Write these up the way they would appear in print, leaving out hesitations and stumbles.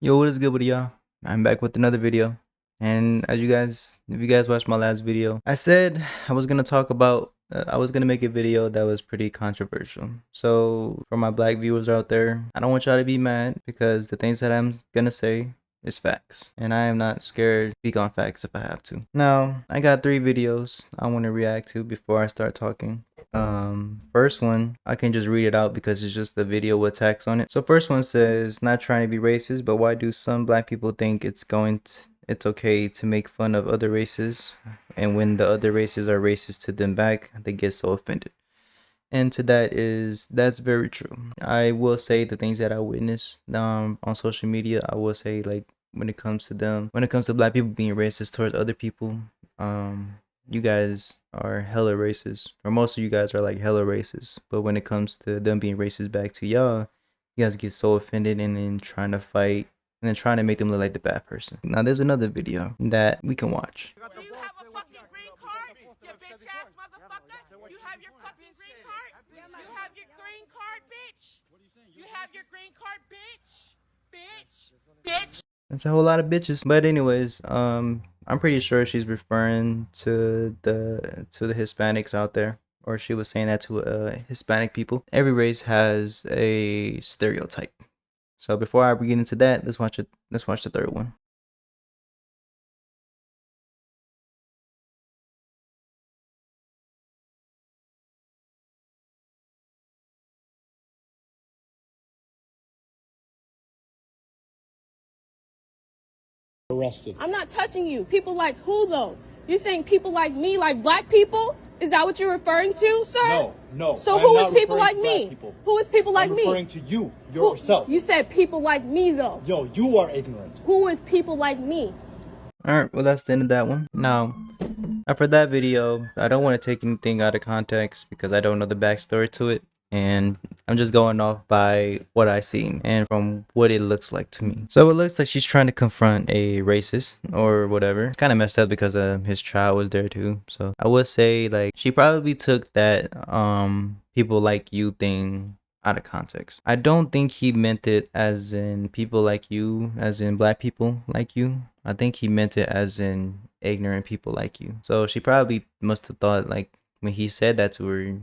Yo, what is good with y'all? I'm back with another video. And as if you guys watched my last video, I said I was gonna talk about, I was gonna make a video that was pretty controversial. So for my black viewers out there, I don't want y'all to be mad because the things that I'm gonna say is facts. And I am not scared to speak on facts if I have to. Now, I got 3 videos I want to react to before I start talking. First one, I can just read it out because it's just the video with text on it. So first one says, not trying to be racist, but why do some black people think it's okay to make fun of other races, and when the other races are racist to them back, they get so offended? And to that is, that's very true. I will say the things that I witnessed on social media, I will say, like, when it comes to black people being racist towards other people, you guys are hella racist, or most of you guys are like hella racist. But when it comes to them being racist back to y'all, you guys get so offended and then trying to fight and then trying to make them look like the bad person. Now there's another video that we can watch. Do you have a fucking green card, you bitch ass motherfucker? You have your fucking green card? You have your green card, bitch? You have your green card, bitch? Bitch? Bitch? That's a whole lot of bitches. But anyways, I'm pretty sure she's referring to the Hispanics out there, or she was saying that to Hispanic people. Every race has a stereotype. So before I get into that, let's watch it. Let's watch the third one. Arrested. I'm not touching you. People like who though? You're saying people like me, like black people? Is that what you're referring to, sir? No. So who is people like me? Who is people like me? I'm referring to you, yourself. You said people like me though. Yo, you are ignorant. Who is people like me? Alright, well that's the end of that one. Now, after that video, I don't want to take anything out of context because I don't know the backstory to it. And I'm just going off by what I seen and from what it looks like to me. So it looks like she's trying to confront a racist or whatever. It's kind of messed up because his child was there too. So I would say, like, she probably took that people like you thing out of context. I don't think he meant it as in people like you, as in black people like you. I think he meant it as in ignorant people like you. So she probably must have thought, like, when he said that to her,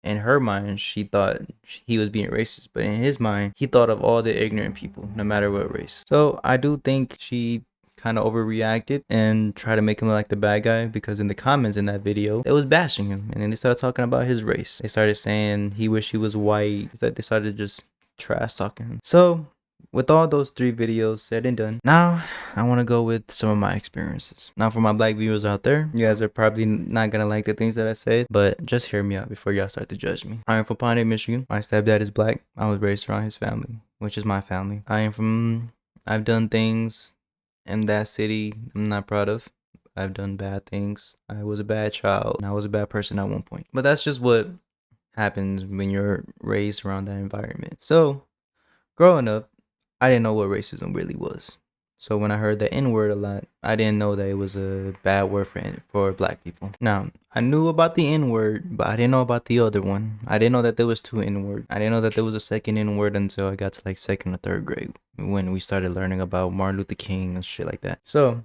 in her mind, she thought he was being racist, but in his mind, he thought of all the ignorant people, no matter what race. So I do think she kind of overreacted and tried to make him look like the bad guy, because in the comments in that video, they was bashing him, and then they started talking about his race. They started saying he wished he was white. They started just trash talking him. So with all those 3 videos said and done, now I want to go with some of my experiences. Now for my black viewers out there, you guys are probably not gonna like the things that I said, but just hear me out before y'all start to judge me. I am from Pontiac, Michigan. My stepdad is black. I was raised around his family, which is my family. I've done things in that city I'm not proud of. I've done bad things. I was a bad child, and I was a bad person at one point. But that's just what happens when you're raised around that environment. So growing up, I didn't know what racism really was. So when I heard the N word a lot, I didn't know that it was a bad word for black people. Now, I knew about the N word, but I didn't know about the other one. I didn't know that there was 2 N words. I didn't know that there was a second N word until I got to like 2nd or 3rd grade, when we started learning about Martin Luther King and shit like that. So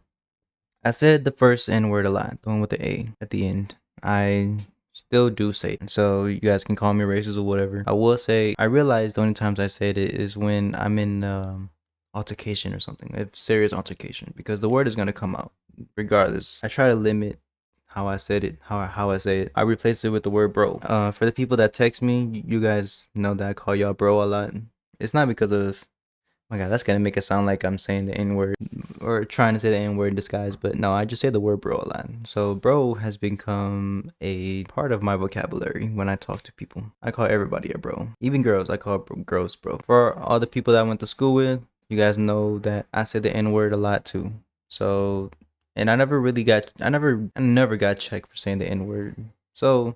I said the first N word a lot, the one with the A at the end. I still do say it, so you guys can call me racist or whatever. I will say, I realize the only times I said it is when I'm in altercation or something, a serious altercation, because the word is gonna come out regardless. I try to limit how I said it, how I say it. I replace it with the word bro. For the people that text me, you guys know that I call y'all bro a lot. It's not because of, oh my god, that's gonna make it sound like I'm saying the N word or trying to say the N word in disguise, but no, I just say the word bro a lot. So bro has become a part of my vocabulary when I talk to people. I call everybody a bro, even girls. I call girls bro. For all the people that I went to school with, you guys know that I say the N word a lot too. So, and I never got checked for saying the N word. So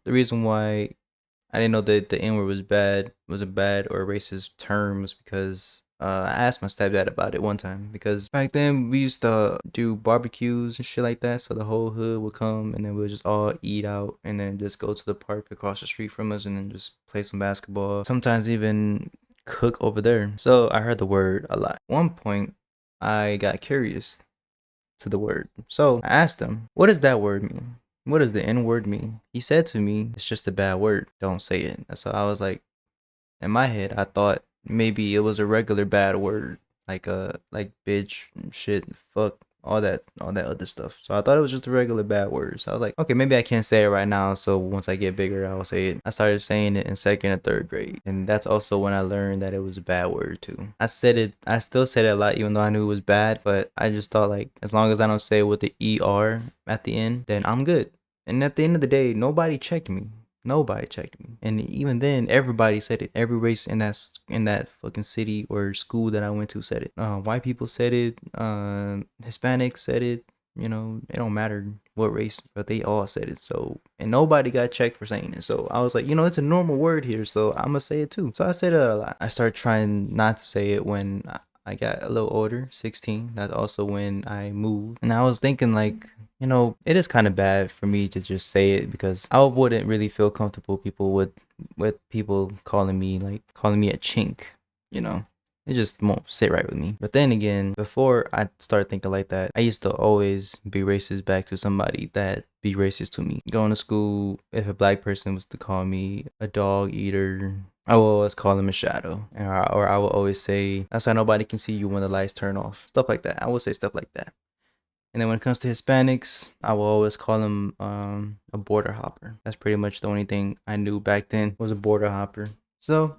the reason why I didn't know that the N word was a bad or racist term was because I asked my stepdad about it one time, because back then we used to do barbecues and shit like that. So the whole hood would come and then we'll just all eat out and then just go to the park across the street from us and then just play some basketball. Sometimes even cook over there. So I heard the word a lot. At one point, I got curious to the word. So I asked him, what does that word mean? What does the N word mean? He said to me, it's just a bad word. Don't say it. So I was like, in my head, I thought maybe it was a regular bad word, like bitch, shit, fuck, all that other stuff. So I thought it was just a regular bad word. So I was like, okay, maybe I can't say it right now. So once I get bigger, I'll say it. I started saying it in 2nd and 3rd grade, and that's also when I learned that it was a bad word too. I still said it a lot, even though I knew it was bad. But I just thought like, as long as I don't say it with the ER at the end, then I'm good. And at the end of the day, nobody checked me. Nobody checked me, and even then, everybody said it. Every race in that fucking city or school that I went to said it. White people said it. Hispanics said it. You know, it don't matter what race, but they all said it. So, and nobody got checked for saying it. So I was like, you know, it's a normal word here, so I'm gonna say it too. So I said it a lot. I started trying not to say it when I got a little older, 16. That's also when I moved, and I was thinking like, you know, it is kind of bad for me to just say it because I wouldn't really feel comfortable with people calling me a chink, you know. It just won't sit right with me. But then again, before I started thinking like that, I used to always be racist back to somebody that be racist to me. Going to school, if a black person was to call me a dog eater, I will always call them a shadow. Or I will always say, that's why nobody can see you when the lights turn off. Stuff like that. I will say stuff like that. And then when it comes to Hispanics, I will always call them a border hopper. That's pretty much the only thing I knew back then was a border hopper. So,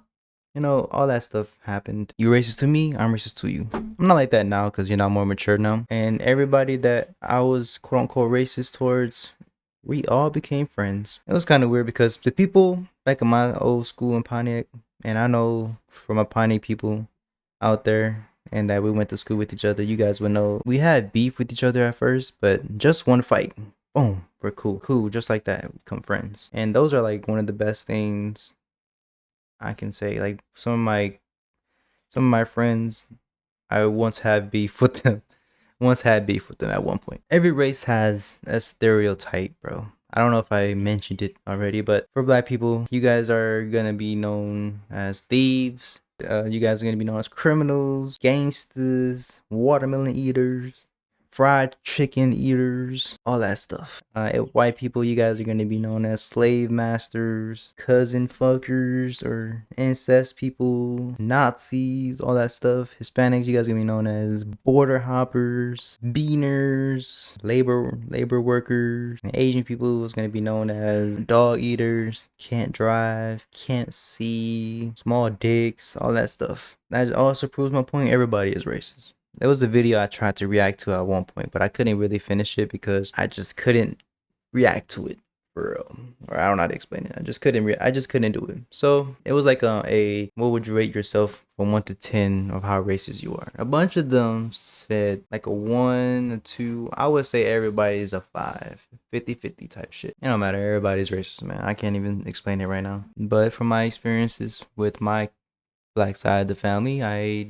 you know, all that stuff happened. You racist to me, I'm racist to you. I'm not like that now because, you know, I'm more mature now. And everybody that I was quote unquote racist towards, we all became friends. It was kind of weird because the people back in my old school in Pontiac, and I know from my Pontiac people out there, and that we went to school with each other, you guys would know we had beef with each other at first, but just one fight, boom, we're cool, just like that, we become friends. And those are like one of the best things I can say. Like some of my friends, I once had beef with them. At one point. Every race has a stereotype, bro. I don't know if I mentioned it already, but for black people, you guys are gonna be known as thieves. You guys are gonna be known as criminals, gangsters, watermelon eaters, fried chicken eaters, all that stuff. White people, you guys are gonna be known as slave masters, cousin fuckers, or incest people, Nazis, all that stuff. Hispanics, you guys are gonna be known as border hoppers, beaners, labor workers. And Asian people is gonna be known as dog eaters, can't drive, can't see, small dicks, all that stuff. That also proves my point. Everybody is racist. There was a video I tried to react to at one point, but I couldn't really finish it because I just couldn't react to it for real. Or I don't know how to explain it. I just couldn't do it. So it was like a what would you rate yourself from 1 to 10 of how racist you are? A bunch of them said like a 1, a 2. I would say everybody is a 5. 50-50 type shit. It don't matter. Everybody's racist, man. I can't even explain it right now. But from my experiences with my black side of the family, I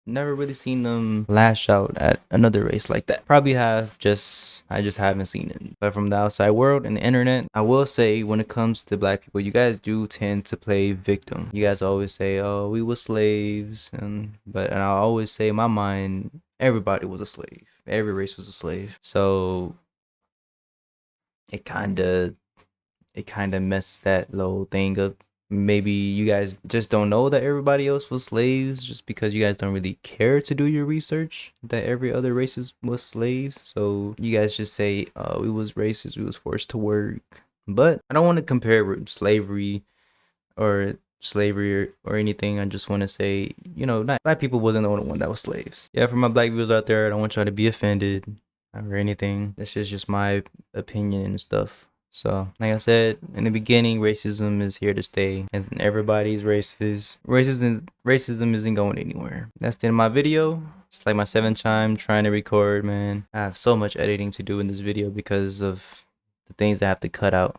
never really seen them lash out at another race like that. Probably I just haven't seen it. But from the outside world and the internet, I will say when it comes to black people, you guys do tend to play victim. You guys always say, oh, we were slaves, and I always say in my mind, everybody was a slave. Every race was a slave. So it kinda messed that little thing up. Maybe you guys just don't know that everybody else was slaves just because you guys don't really care to do your research that every other races was slaves. So you guys just say, we was racist, we was forced to work. But I don't want to compare slavery or anything. I just want to say, you know, not black people wasn't the only one that was slaves. Yeah, for my black viewers out there, I don't want y'all to be offended or anything. This is just my opinion and stuff. So, like I said in the beginning, racism is here to stay, and everybody's racist. Racism isn't going anywhere. That's the end of my video. It's like my 7th time trying to record, man. I have so much editing to do in this video because of the things I have to cut out,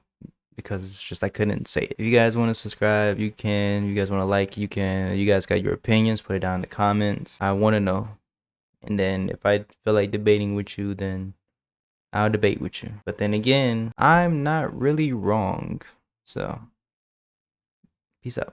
because it's just I couldn't say it. If you guys want to subscribe, you can. If you guys want to like, you can. You guys got your opinions, put it down in the comments. I want to know. And then if I feel like debating with you, then I'll debate with you. But then again, I'm not really wrong. So, peace out.